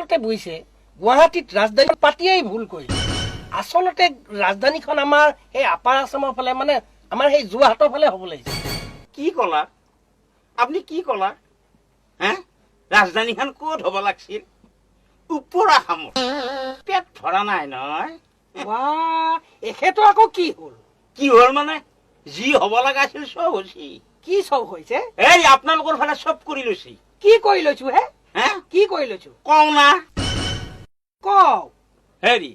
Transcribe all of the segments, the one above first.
ক্ষেত্ৰতে বহিছে গুৱাহাটীত ৰাজধানী পাতিয়েই ভুল কৰিলে আচলতে ৰাজধানীখন আমাৰ সেই আপাৰ আসামৰ ফালে মানে আমাৰ সেই যোৰহাটৰ ফালে হ'ব লাগিছিল কি কলা আপুনি কি কলা হে ৰাজধানীখন ক'ত হ'ব লাগিছিল ওপৰ আসামত পেট ভৰা নাই নহয় এখেতো আকৌ কি হ'ল কি হ'ল মানে যি হ'ব লগা আছিল চব হৈছে কি চব হৈছে এই আপোনালোকৰ ফালে চব কৰি লৈছে কি কৰি লৈছো হে কি কৰি লৈছো কওঁ না কওঁ হেৰি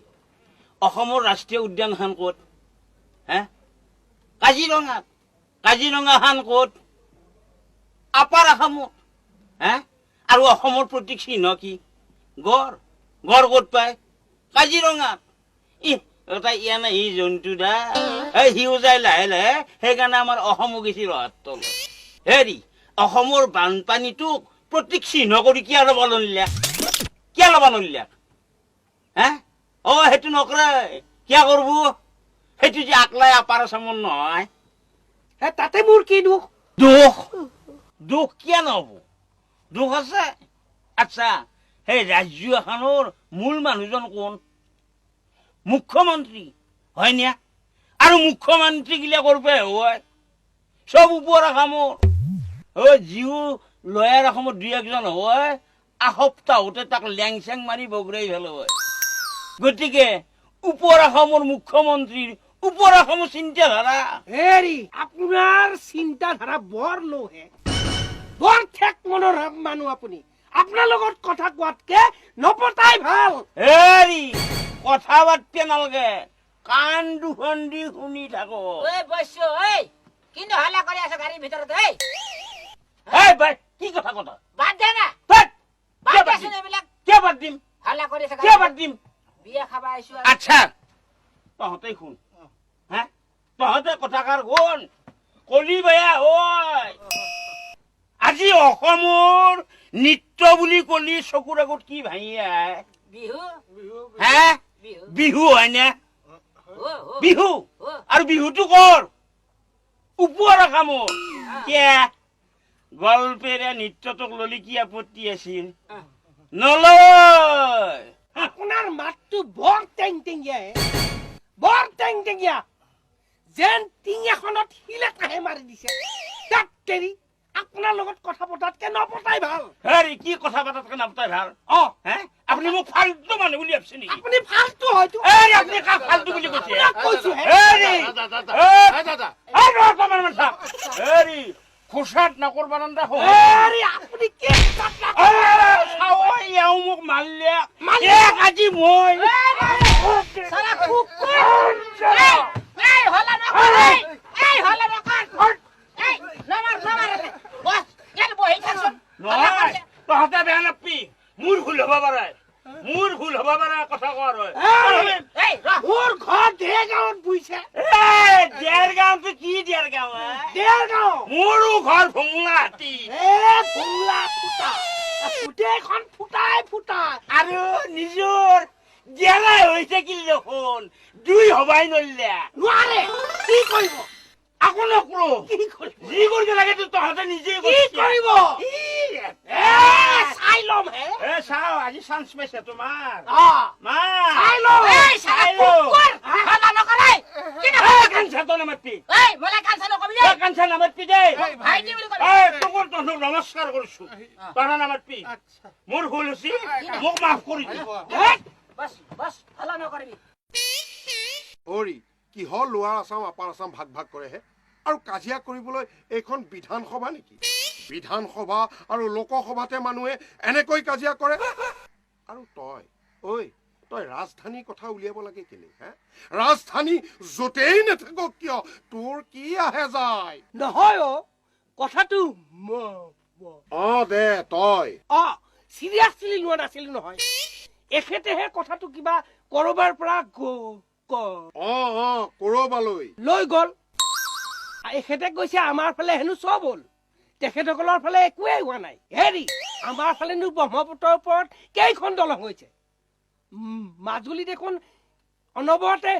অসমৰ ৰাষ্ট্ৰীয় উদ্যানখন ক'ত হে কাজিৰঙাখন ক'ত আপাৰ আসামত হে আৰু অসমৰ প্ৰতীক চিহ্ন কি গড় ক'ত পায় কাজিৰঙাত এটা ইয়া নাই সি জন্তু দা সিও যায় লাহে লাহে সেইকাৰণে আমাৰ অসমো গেছি ৰহাত তল হেৰি অসমৰ বানপানীটোক প্ৰতীক চিহ্ন কৰি কিয় ল'ব নলিয়া হে সেইটো নকৰে কিয় কৰব সেইটো যে আকলাই আপাৰ আসামৰ নহয় তাতে মোৰ কি দুখ দুখ কিয় নহব দুখ আছে আচ্ছা সেই ৰাজ্য এখনৰ মূল মানুহজন কোন মুখ্যমন্ত্ৰী হয় না আৰু মুখ্যমন্ত্ৰী গিলা কৰবে হয় সব ওপৰ আসামৰ যিও লয়াৰ আসামত দুই একজন হয় এসপ্তাহতে তাক লেং চেং মাৰি বগৰাই ভাল হয় গতিকে ওপৰ আসামৰ মুখ্যমন্ত্ৰীৰ ওপৰ আসামৰ চিন্তাধাৰা হেৰি আপোনাৰ চিন্তাধাৰা বৰ লোহে বৰ ঠেক মনৰ মানুহ আপুনি আপোনাৰ লগত কথা কোৱাতকে নপতাই ভাল হেৰি কথা পাতিব নালাগে কাণ দুখন দি শুনি থাকো কিন্তু হাল্লা কৰি আছে গাড়ীৰ ভিতৰত কি কথা কথা বাদ দে না কিয় বাদ দিম হাল্লা কৰি আছে কিয় বাদ দিম বিয়া খাবা আহিছো আচ্ছা তহঁতে শুন হা তহঁতে কথাষাৰ শুন কলি বেয়া হয় আজি অসমৰ নৃত্য বুলি কলি চকুৰ আগত কি ভাঙি আহে হে বিহু হয় না বিহু আৰু বিহুটো কৰ ওপৰ আসামৰ কিয় গল্পেৰে নৃত্যটোক ললি কি আপত্তি আছিল নলয় আপোনাৰ মাতটো বৰ টেংটেঙীয়া যেন টিং এখনত শিলেটাহে মাৰি দিছে আপোনাৰ লগত কথা পতাতকে নপতাই ভাল হেৰি কি কথা পাতাতকে নপতাই ভাল আপুনি মোক ফাল্টু মানুহ বুলি ভাবছে নেকি আপুনি ফাল্টু হয়তো আপুনি কাক ফাল্টু বুলি কৈছে হেৰি খোচাত নকৰবা নান্দা আপুনি কি মোক মাৰিলে আজি মই তহঁতে বেয়া নাপি মোৰ ভুল হব পাৰে কথা কোৱাৰ হয় মোৰ ঘৰ দেৰগাঁৱত বুইছে দেৰগাঁৱতো কি দেৰগাঁও মোৰো ঘৰ ভোংলা হাতী গোটেইখন ফুটাই আৰু নিজৰ জেলাই হৈ থাকিল দেখোন দুই হবাই নোৱাৰে কি কৰিব আকৌ নকৰো যি কৰিব লাগে তহঁতে নিজে কৰিব চাই ল'ম চাও আজি চান্স পাইছে তোমাৰ নমস্কাৰ কৰিছো পাৰা নামাতপি মোৰ ভুল হৈছে মোক মাফ কৰি কিহৰ লোৱাৰ আসাম আপাৰ আসাম ভাগ ভাগ কৰেহে আৰু কাজিয়া কৰিবলৈ এইখন বিধানসভা নেকি বিধানসভা আৰু লোকসভাতে মানুহে এনেকৈ কাজিয়া কৰে আৰু তই ৰাজধানী কথা উলিয়াব লাগে কেলে ৰাজধানী য'তেই নাথাকক কিয় তোৰ কি আহে যায় নহয় কথাটো দে তই চিৰিয়াছলি লোৱা নাছিলো নহয় এখেতেহে কথাটো কিবা কৰবাৰ পৰা কৰবালৈ লৈ গল এখেতে কৈছে আমাৰ ফালে হেনো চব হ'ল তেখেতসকলৰ ফালে একোৱেই হোৱা নাই হেৰি আমাৰ ফালেনো ব্ৰহ্মপুত্ৰৰ ওপৰত কেইখন দলং হৈছে মাজুলী দেখোন অনবৰতে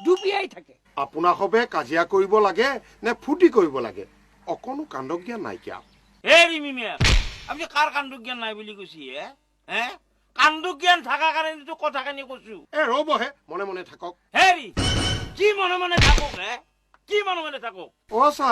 ডুবিয়াই থাকে আপোনাৰ সবে কাজিয়া কৰিব লাগে নে ফুটি কৰিব লাগে অকণো কাণ্ড জ্ঞান নাইকিয়া আপুনি কাৰ কাণ্ড জ্ঞান নাই বুলি কৈছে হে কাণ্ড জ্ঞান থকা কাৰণেতো কথাখিনি কৈছো এ ৰ'বহে মনে মনে থাকক হেৰি কি মনে মনে থাকক কি মনে মনে থাকক অ ছাৰ